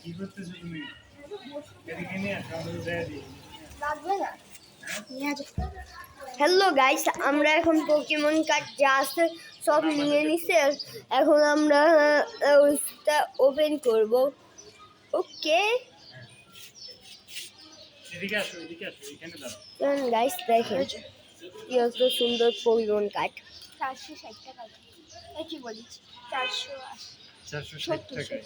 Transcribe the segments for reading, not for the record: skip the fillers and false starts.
কি করতেছো তুমি? এদিকে নিয়ে আসো, আমাদের দেয়া দিই। লাগবে না নিয়ে আসো। হ্যালো গাইস, আমরা এখন পোকেমন কার্ড যা আছে সব নিয়ে নিছি। এখন আমরা ওইটা ওপেন করব। ওকে এদিকে আসো, এদিকে আসো, এখানে দাঁড়াও। গাইস, দেখেন কি অত সুন্দর পোকেমন কার্ড। 460 টাকা কি বলিস? 480 460 টাকায়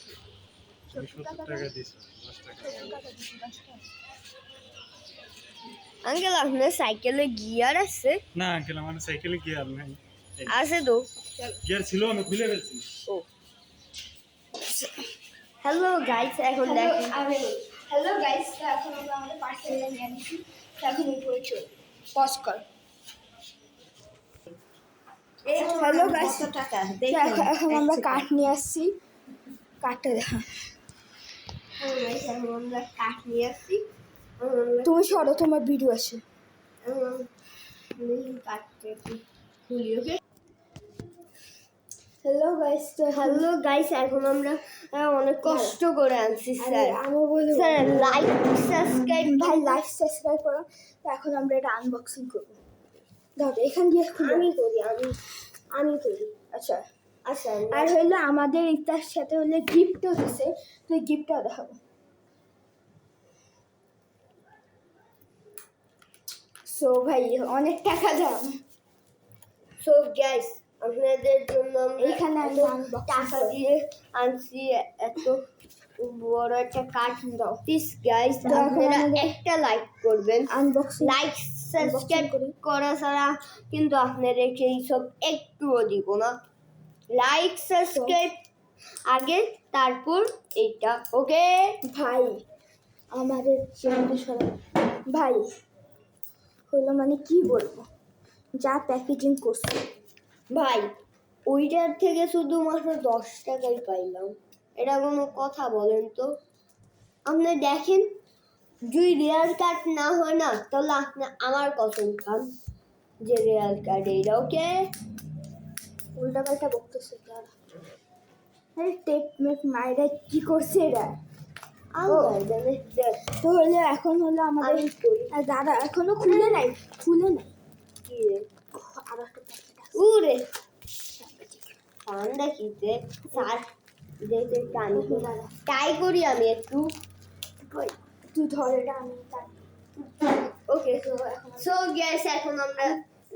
তুমি 70 টাকা দিছো, 10 টাকা। আঙ্কেল, আপনার সাইকেলে গিয়ার আছে? না আঙ্কেল, আমার সাইকেলে গিয়ার নাই। আছে তো। গিয়ার ছিল, আমি খুলে ফেলছি। ও হ্যালো গাইস, এখন দেখেন। হ্যালো গাইস, এখন আমরা আমাদের পার্সেলটা নিয়ে নিচ্ছি। এখন উপরে চল পজ কর। হ্যালো গাইস, এখন আমরা কাঠ নিয়ে আসছি। কাঠটা দেখা। এখন আমরা কাঠ নিয়ে আসছি। তুমি সরো, তোমার ভিডিও আছে। কাঠটা খুলি। ওকে হ্যালো গাইস, এখন আমরা অনেক কষ্ট করে আনছি স্যার। স্যার লাইক সাবস্ক্রাইব, ভাই লাইক সাবস্ক্রাইব করো। তো এখন আমরা এটা আনবক্সিং করব। দাও এখান দিয়ে আমি করি। আচ্ছা আচ্ছা। আর হলো আমাদের ইতার সাথে হলে গিফটও দিছে, তো এই গিফটটা দেখাবো। সো ভাই অনেক টাকা দাম। সো গাইস, আপনাদের জন্য এখানে টাকা দিয়ে আনছি এত বড় একটা কার্ড। দাও প্লিজ গাইস, আপনারা একটা লাইক করবেন। লাইক সাবস্ক্রাইব করা ছাড়া কিন্তু আপনাদেরকে এইসব একটুও দিব না। লাইক সাবস্ক্রাইব আগে, তারপর এইটা। ওকে ভাই, আমাদের ভাই হলো মানে কি বলবো, যা প্যাকেজিং করছে ভাই, ওইটার থেকে শুধুমাত্র 10 টাকাই পাইলাম। এটা কোনো কথা বলেন তো? আপনি দেখেন, যদি রেয়ার কার্ড না হয় না, তাহলে আপনি আমার কসম খান যে রেয়ার কার্ড এইটা। ওকে উল্টা পাল্টা বকতেছে তারা। আরে টেপ মেপ মাইরা কি করছে এরা? তো হলে এখন হলো আমাদের দাদা এখনো খুলে নাই কি রে? আর একটা উরে ঠান্ডা কিতে স্যার, দেখতে টানি ট্রাই করি আমি একটু। তুই ধর এটা, আমি ওকে। সো গ্যাস, এখন আমরা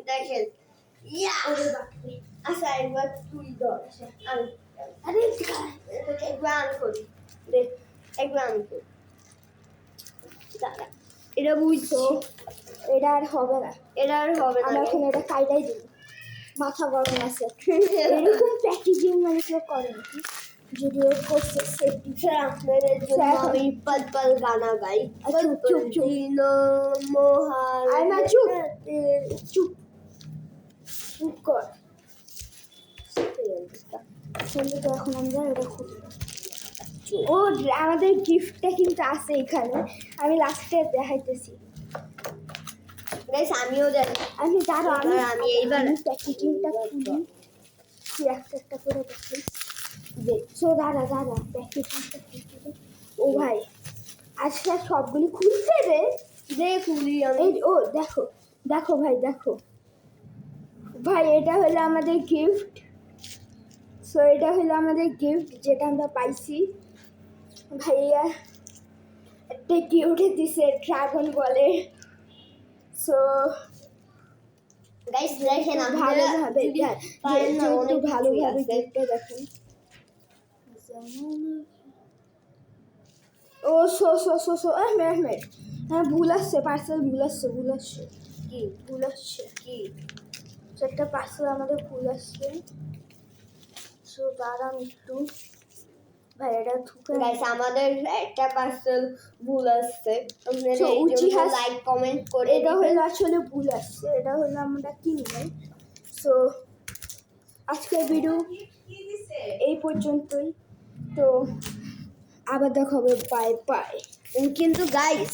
দেখেন ইয়া আচ্ছা, একবার তুই ধর। আমি আরে একবার আমি করি, দেখ একবার আমি করি। দাদা এটা বুঝছো, এটা আর হবে না। আমরা এখন এটা কাইটাই দিব। মাথা গরম আছে। এরকম প্যাকেজিং মানে কেউ করে নাকি? যদিও করছে সেফটি। স্যার আপনাদের জন্য আমি পাল গানা গাই। চুপ চুপ কর। তো এখন আমরা এটা খুলি। ও আমাদের গিফটটা কিন্তু আছে এখানে, আমি লাস্টে দেখাইতেছি। গাইস আমিও জানি। আমি দাঁড়াও, আমি এইবার প্যাকেজিংটা খুলি। কি একটা করে দেখি। সো দাঁড়া প্যাকেজিংটা খুলি। ও ভাই আজকে সবগুলি খুলছে রে। খুলি আমি। ও দেখো ভাই, দেখো ভাই, এটা হলো আমাদের গিফট। সো এটা হলো আমাদের গিফট যেটা আমরা পাইছি। ভাইয়া একটা কি উঠে দিছে, ড্রাগন বলে। সো গাইস দেখেন, ভালোভাবে গিফটটা দেখেন। ও সো মেহমেদ, হ্যাঁ ভুল আসছে, পার্সেল ভুল আসছে। কি ভুল আসছে? কি একটা পার্সেল আমাদের ভুল আসছে। সো দাঁড়ান একটু ভাই, এটা গাইস আমাদের একটা পার্সেল ভুল আসছে। আপনারা এই লাইক কমেন্ট করে, এটা হলো আসলে ভুল আসছে। এটা হলো আমরা কিনলাম। সো আজকের ভিডিও এই পর্যন্তই। তো আবার দেখা হবে, বাই বাই। কিন্তু গাইস